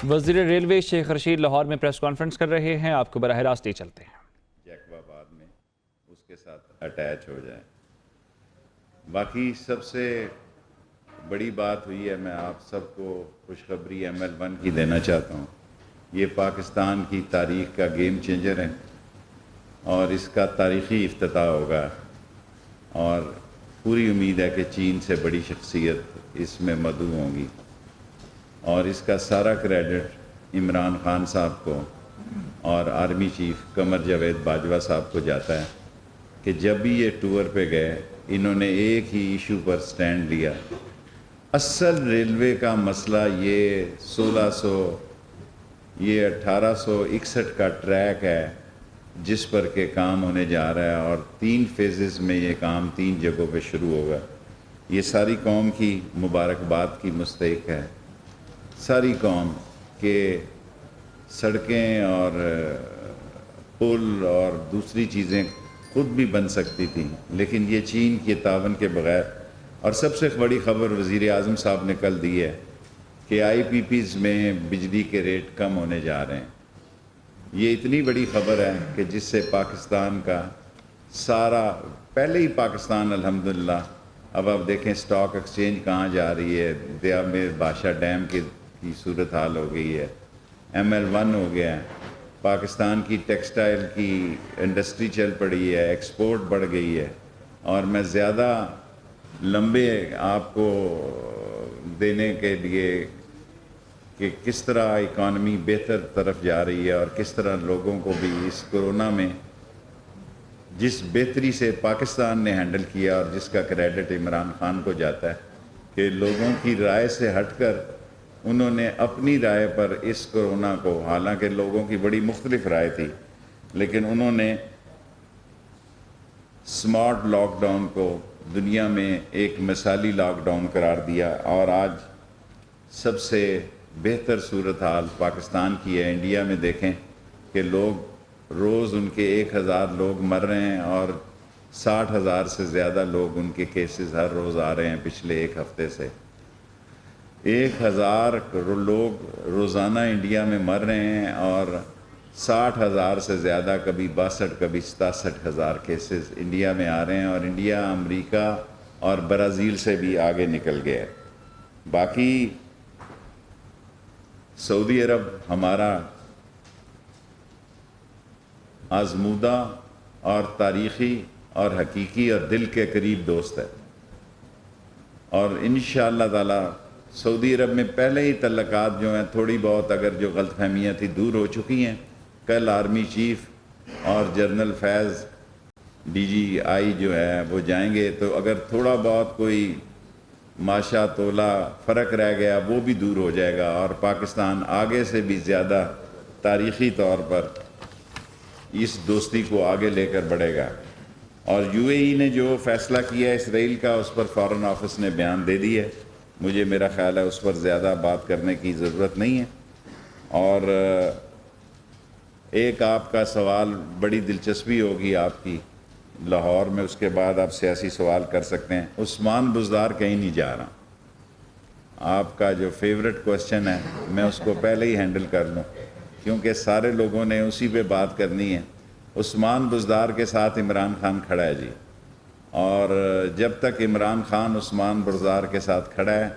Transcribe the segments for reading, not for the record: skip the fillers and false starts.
وزیر ریلوے شیخ رشید لاہور میں press conference کر رہے ہیں، آپ کو براہ راست ہی چلتے ہیں۔ جیکب آباد میں اس کے ساتھ اٹیچ ہو جائیں۔ باقی سب سے بڑی بات ہوئی ہے، میں آپ سب کو خوشخبری ML1 کی دینا چاہتا ہوں۔ یہ پاکستان کی تاریخ کا گیم چینجر ہے اور اس کا تاریخی افتتاح ہوگا، اور پوری امید ہے کہ چین سے بڑی شخصیت اس میں مدعو ہوں گی، اور اس کا سارا کریڈٹ عمران خان صاحب کو اور آرمی چیف قمر جاوید باجوہ صاحب کو جاتا ہے کہ جب بھی یہ ٹور پہ گئے انہوں نے ایک ہی ایشو پر سٹینڈ لیا۔ اصل ریلوے کا مسئلہ یہ 1861 کا ٹریک ہے جس پر کہ کام ہونے جا رہا ہے، اور 3 فیزز میں یہ کام 3 جگہوں پہ شروع ہوگا۔ یہ ساری قوم کی مبارکباد کی مستحق ہے، ساری قوم کہ سڑکیں اور پل اور دوسری چیزیں خود بھی بن سکتی تھیں، لیکن یہ چین کے تعاون کے بغیر۔ اور سب سے بڑی خبر وزیر اعظم صاحب نے کل دی ہے کہ IPPs میں بجلی کے ریٹ کم ہونے جا رہے ہیں۔ یہ اتنی بڑی خبر ہے کہ جس سے پاکستان کا سارا، پہلے ہی پاکستان الحمدللہ، اب آپ دیکھیں سٹاک ایکسچینج کہاں جا رہی ہے، دیا میں بادشاہ ڈیم کی صورتحال ہو گئی ہے، ML1 ہو گیا ہے، پاکستان کی ٹیکسٹائل کی انڈسٹری چل پڑی ہے، ایکسپورٹ بڑھ گئی ہے۔ اور میں زیادہ لمبے آپ کو دینے کے لیے کہ کس طرح اکانومی بہتر طرف جا رہی ہے اور کس طرح لوگوں کو بھی اس کورونا میں جس بہتری سے پاکستان نے ہینڈل کیا، اور جس کا کریڈٹ عمران خان کو جاتا ہے کہ لوگوں کی رائے سے ہٹ کر انہوں نے اپنی رائے پر اس کورونا کو، حالانکہ لوگوں کی بڑی مختلف رائے تھی، لیکن انہوں نے سمارٹ لاک ڈاؤن کو دنیا میں ایک مثالی لاک ڈاؤن قرار دیا، اور آج سب سے بہتر صورتحال پاکستان کی ہے۔ انڈیا میں دیکھیں کہ لوگ روز ان کے 1000 لوگ مر رہے ہیں، اور 60,000 سے زیادہ لوگ ان کے کیسز ہر روز آ رہے ہیں پچھلے ایک ہفتے سے۔ 1000 لوگ روزانہ انڈیا میں مر رہے ہیں، اور 60,000 سے زیادہ، کبھی 62 کبھی 67,000 کیسز انڈیا میں آ رہے ہیں، اور انڈیا امریکہ اور برازیل سے بھی آگے نکل گیا ہے۔ باقی سعودی عرب ہمارا آزمودہ اور تاریخی اور حقیقی اور دل کے قریب دوست ہے، اور انشاءاللہ تعالی سعودی عرب میں پہلے ہی تعلقات جو ہیں تھوڑی بہت اگر جو غلط فہمیاں تھی دور ہو چکی ہیں۔ کل آرمی چیف اور جنرل فیض DGI جو ہے وہ جائیں گے، تو اگر تھوڑا بہت کوئی ماشا تولا فرق رہ گیا وہ بھی دور ہو جائے گا، اور پاکستان آگے سے بھی زیادہ تاریخی طور پر اس دوستی کو آگے لے کر بڑھے گا۔ اور UAE نے جو فیصلہ کیا ہے اسرائیل کا، اس پر فارن آفس نے بیان دے دی ہے، مجھے میرا خیال ہے اس پر زیادہ بات کرنے کی ضرورت نہیں ہے۔ اور ایک آپ کا سوال بڑی دلچسپی ہوگی آپ کی لاہور میں، اس کے بعد آپ سیاسی سوال کر سکتے ہیں۔ عثمان بزدار کہیں نہیں جا رہا، آپ کا جو فیورٹ کوسچن ہے میں اس کو پہلے ہی ہینڈل کر لوں، کیونکہ سارے لوگوں نے اسی پہ بات کرنی ہے۔ عثمان بزدار کے ساتھ عمران خان کھڑا ہے جی، اور جب تک عمران خان عثمان بزدار کے ساتھ کھڑا ہے،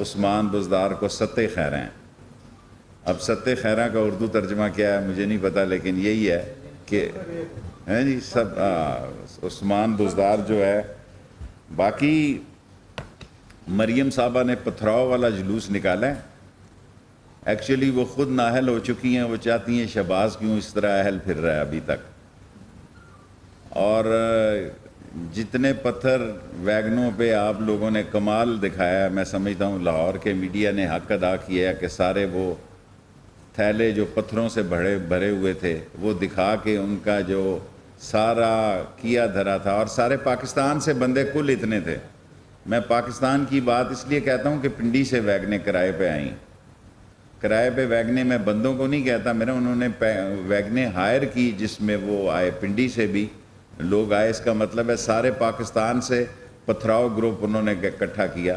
عثمان بزدار کو ستہ خیرہ ہیں۔ اب ستہ خیرہ کا اردو ترجمہ کیا ہے مجھے نہیں پتا، لیکن یہی ہے کہ جی سب عثمان بزدار جو ہے۔ باقی مریم صاحبہ نے پتھراؤ والا جلوس نکالا ہے، ایکچولی وہ خود نااہل ہو چکی ہیں، وہ چاہتی ہیں شہباز کیوں اس طرح اہل پھر رہا ہے ابھی تک۔ اور جتنے پتھر ویگنوں پہ آپ لوگوں نے کمال دکھایا ہے، میں سمجھتا ہوں لاہور کے میڈیا نے حق ادا کیا ہے کہ سارے وہ تھیلے جو پتھروں سے بھرے ہوئے تھے وہ دکھا کے ان کا جو سارا کیا دھرا تھا، اور سارے پاکستان سے بندے کل اتنے تھے۔ میں پاکستان کی بات اس لیے کہتا ہوں کہ پنڈی سے ویگنیں کرائے پہ آئیں، کرائے پہ ویگنیں میں بندوں کو نہیں کہتا، انہوں نے ویگنیں ہائر کی جس میں وہ آئے، پنڈی سے بھی لوگ آئے، اس کا مطلب ہے سارے پاکستان سے پتھراؤ گروپ انہوں نے اکٹھا کیا،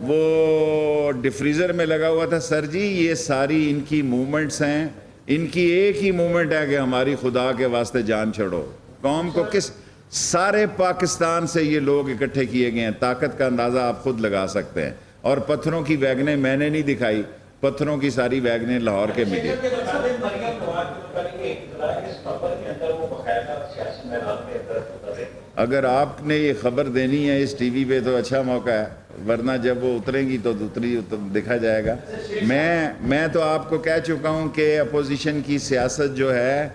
وہ ڈیفریزر میں لگا ہوا تھا. سر جی یہ ساری ان کی موومنٹس ہیں, ان کی ایک ہی موومنٹ ہے کہ ہماری خدا کے واسطے جان چھوڑو. قوم کو کس سارے پاکستان سے یہ لوگ اکٹھے کیے گئے ہیں, طاقت کا اندازہ آپ خود لگا سکتے ہیں. اور پتھروں کی ویگنیں میں نے نہیں دکھائی, پتھروں کی ساری ویگنیں لاہور کے ملی. اگر آپ نے یہ خبر دینی ہے اس ٹی وی پہ تو اچھا موقع ہے, ورنہ جب وہ اتریں گی تو دکھا جائے گا. میں تو آپ کو کہہ چکا ہوں کہ اپوزیشن کی سیاست جو ہے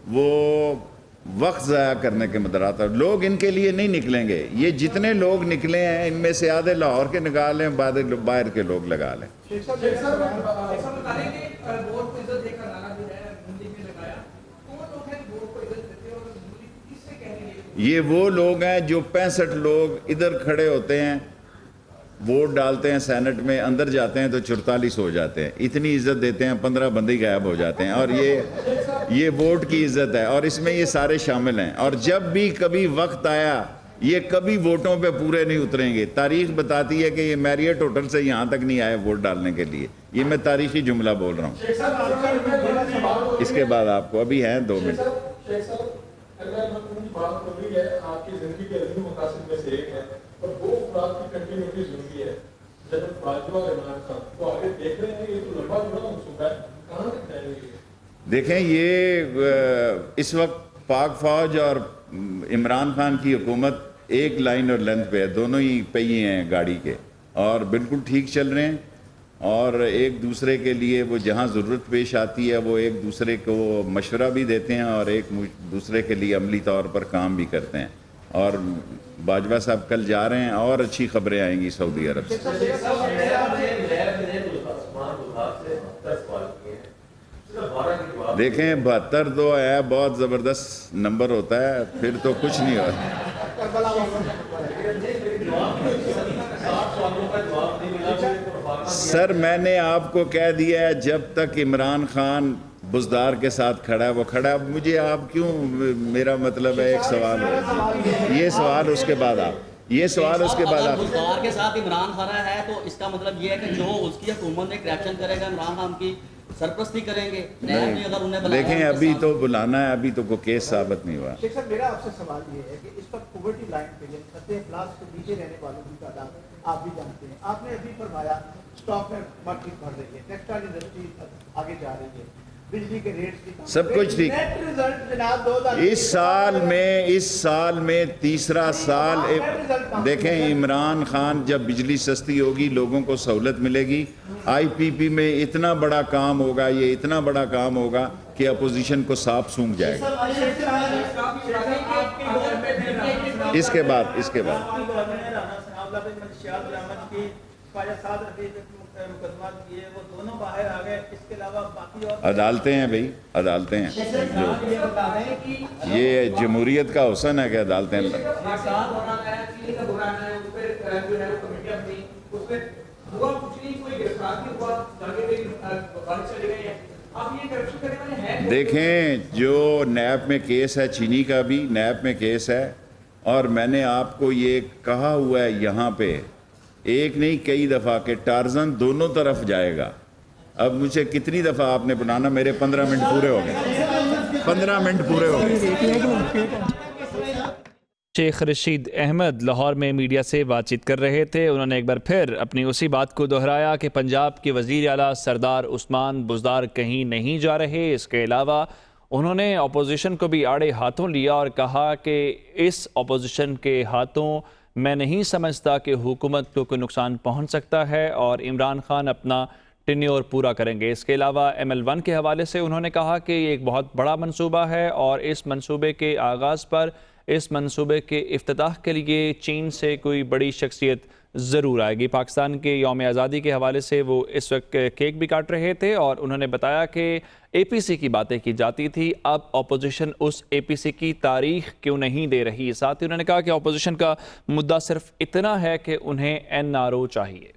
وہ وقت ضائع کرنے کے مدرات ہے. لوگ ان کے لیے نہیں نکلیں گے. یہ جتنے لوگ نکلے ہیں ان میں سے آدھے لاہور کے نکالیں, باہر کے لوگ لگا لیں. یہ وہ لوگ ہیں جو 65 لوگ ادھر کھڑے ہوتے ہیں, ووٹ ڈالتے ہیں سینٹ میں, اندر جاتے ہیں تو 44 ہو جاتے ہیں. اتنی عزت دیتے ہیں, 15 بندے غائب ہو جاتے ہیں. اور یہ ووٹ کی عزت ہے, اور اس میں یہ سارے شامل ہیں. اور جب بھی کبھی وقت آیا یہ کبھی ووٹوں پہ پورے نہیں اتریں گے. تاریخ بتاتی ہے کہ یہ میریٹ ہوٹل سے یہاں تک نہیں آئے ووٹ ڈالنے کے لیے. یہ میں تاریخی جملہ بول رہا ہوں. اس کے بعد آپ کو ابھی ہیں 2 منٹ. بات ہو رہی ہے آپ کی زندگی کے عظیم مقاصد میں سے ایک ہے, اور وہ افراد کی کنٹینیوٹی ضروری ہے. جنرل باجوہ اور عمران خان تو آگے دیکھ رہے ہیں کہ یہ تو لمبا جڑا منصوبہ ہے, کہاں تک جائیں گے؟ دیکھیں یہ اس وقت پاک فوج اور عمران خان کی حکومت ایک لائن اور لینتھ پہ ہے, دونوں ہی پہیے ہیں گاڑی کے, اور بالکل ٹھیک چل رہے ہیں. اور ایک دوسرے کے لیے وہ جہاں ضرورت پیش آتی ہے وہ ایک دوسرے کو مشورہ بھی دیتے ہیں, اور ایک دوسرے کے لیے عملی طور پر کام بھی کرتے ہیں. اور باجوہ صاحب کل جا رہے ہیں, اور اچھی خبریں آئیں گی سعودی عرب سے. دیکھیں 72 تو ہے, بہت زبردست نمبر ہوتا ہے, پھر تو کچھ نہیں ہوتا. سر میں نے آپ کو کہہ دیا ہے جب تک عمران خان بزدار کے ساتھ کھڑا ہے وہ کھڑا ہے. مجھے آپ کیوں, میرا مطلب ہے ایک سوال ہے, یہ سوال اس کے بعد آپ, یہ سوال اس کے بعد آپ. بزدار کے ساتھ عمران خان ہے تو اس کا مطلب یہ ہے کہ جو اس کی حکومت میں کریکشن کرے گا عمران خان کی سرپرستی کریں گے. دیکھیں ابھی تو بلانا ہے, ابھی تو کوئی کیس ثابت نہیں ہوا. شیخ صاحب میرا آپ سے سوال یہ ہے کہ اس وقت پاورٹی لائن پہ خط افلاس کے نیچے رہنے والوں کی تعداد آپ بھی جانتے ہیں. آپ نے ابھی فرمایا اسٹاک میں مارکیٹ بڑھ رہی ہے, ٹیکسٹائل انڈسٹری آگے جا رہی ہے, بجلی کے ریٹس کی سب کچھ ٹھیک. اس سال میں تیسرا سال. دیکھیں عمران خان جب بجلی سستی ہوگی لوگوں کو سہولت ملے گی. آئی پی پی میں اتنا بڑا کام ہوگا, یہ اتنا بڑا کام ہوگا کہ اپوزیشن کو سانپ سونگھ جائے گا. اس کے بعد عدالتیں ہیں بھائی, عدالتیں ہیں. یہ جمہوریت کا حسن ہے کہ عدالتیں. دیکھیں جو نیب میں کیس ہے, چینی کا بھی نیب میں کیس ہے, اور میں نے آپ کو یہ کہا ہوا ہے یہاں پہ ایک نہیں کئی دفعہ کہ ٹارزن دونوں طرف جائے گا. اب مجھے کتنی دفعہ آپ نے بنانا, میرے 15 منٹ پورے ہو گئے, 15 منٹ پورے ہو گئے. شیخ رشید احمد لاہور میں میڈیا سے بات چیت کر رہے تھے. انہوں نے ایک بار پھر اپنی اسی بات کو دہرایا کہ پنجاب کے وزیر اعلیٰ سردار عثمان بزدار کہیں نہیں جا رہے. اس کے علاوہ انہوں نے اپوزیشن کو بھی آڑے ہاتھوں لیا اور کہا کہ اس اپوزیشن کے ہاتھوں میں نہیں سمجھتا کہ حکومت کو کوئی نقصان پہنچ سکتا ہے, اور عمران خان اپنا ٹینیور پورا کریں گے. اس کے علاوہ ML1 کے حوالے سے انہوں نے کہا کہ یہ ایک بہت بڑا منصوبہ ہے, اور اس منصوبے کے آغاز پر, اس منصوبے کے افتتاح کے لیے چین سے کوئی بڑی شخصیت ضرور آئے گی. پاکستان کے یوم آزادی کے حوالے سے وہ اس وقت کیک بھی کاٹ رہے تھے, اور انہوں نے بتایا کہ APC کی باتیں کی جاتی تھی, اب اپوزیشن اس APC کی تاریخ کیوں نہیں دے رہی. ساتھ ہی انہوں نے کہا کہ اپوزیشن کا مدعا صرف اتنا ہے کہ انہیں NRO چاہیے.